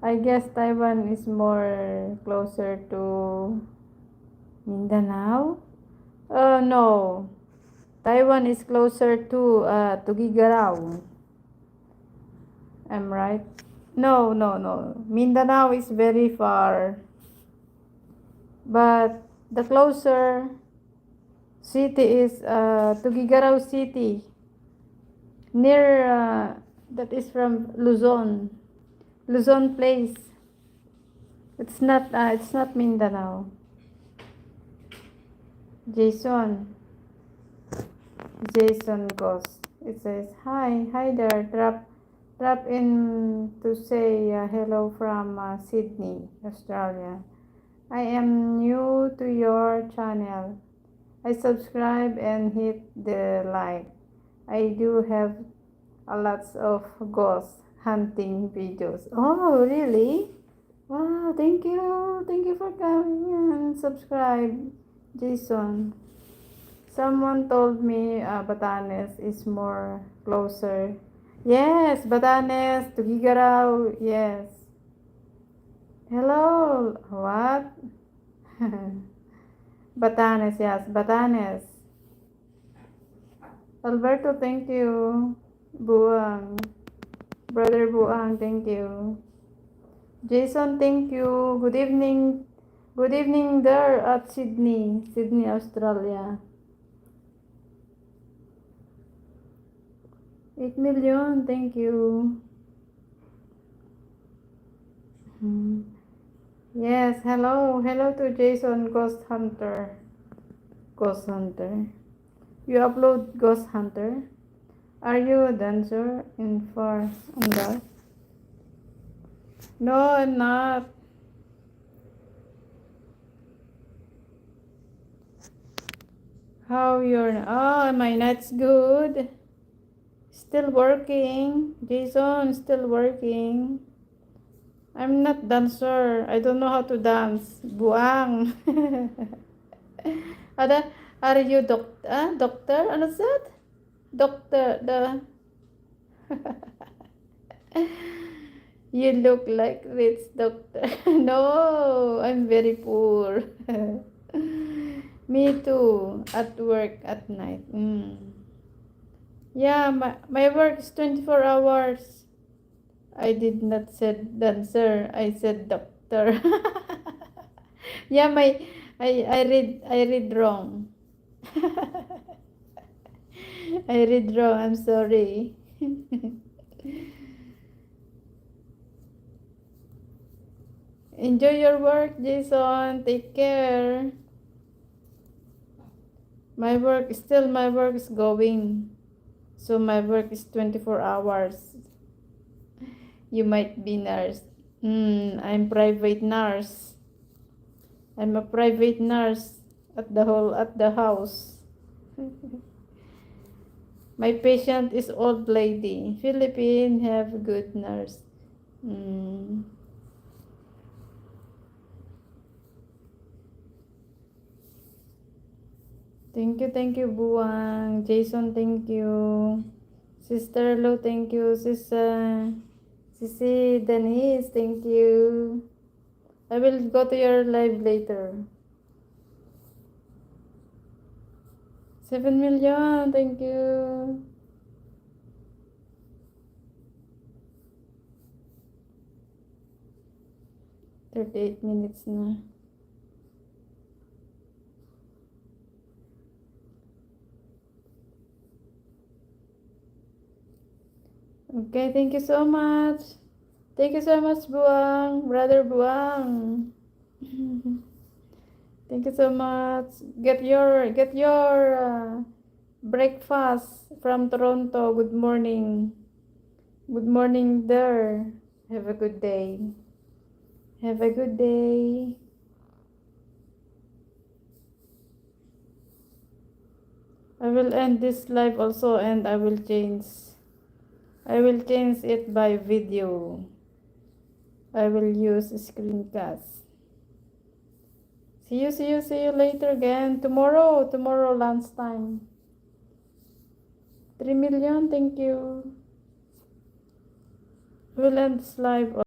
I guess Taiwan is more closer to Mindanao. No. Taiwan is closer to Tuguegarao. I'm right. No, no, no. Mindanao is very far. But the closer city is Tuguegarao City. Near that is from Luzon. Luzon place. It's not Mindanao. Jason. Jason goes. It says, hi there. Drop in to say hello from Sydney, Australia. I am new to your channel. I subscribe and hit the like. I do have a lots of ghost hunting videos. Oh, really? Wow, thank you. Thank you for coming and subscribe, Jason. Someone told me Batanes is more closer. Yes, Batanes, Tuguegarao, yes. Hello, what? Batanes, yes, Batanes. Alberto, thank you. Buang. Brother Buang, thank you. Jason, thank you. Good evening. Good evening there at Sydney, Australia. 8 million, thank you. Yes, hello. Hello to Jason Ghost Hunter. Ghost Hunter. You upload Ghost Hunter? Are you a dancer in for on that? No, I'm not. How you're oh my night's good. Still working. Jason still working. I'm not dancer. I don't know how to dance. Buang. Ada, are you doctor? What's that? Doctor the You look like rich doctor. No, I'm very poor. Me too. At work at night. Yeah, my work is 24 hours. I did not said dancer. I said doctor. Yeah, I read wrong. I read wrong. I'm sorry. Enjoy your work, Jason. Take care. My work is going. So my work is 24 hours. You might be nurse. I'm private nurse. I'm a private nurse at the house. My patient is old lady. Philippine have good nurse. Thank you, Buang. Jason, thank you. Sister Lo, thank you. Sisi Denise, thank you. I will go to your live later. 7 million, thank you. $38 minutes na. Okay, thank you so much. Thank you so much, Buang. Brother Buang. Thank you so much. Get your breakfast from Toronto. Good morning. Good morning there. Have a good day. Have a good day. I will end this live also, and I will change it by video. I will use screencast. See you later again. Tomorrow lunchtime. 3 million, thank you. We'll end this live.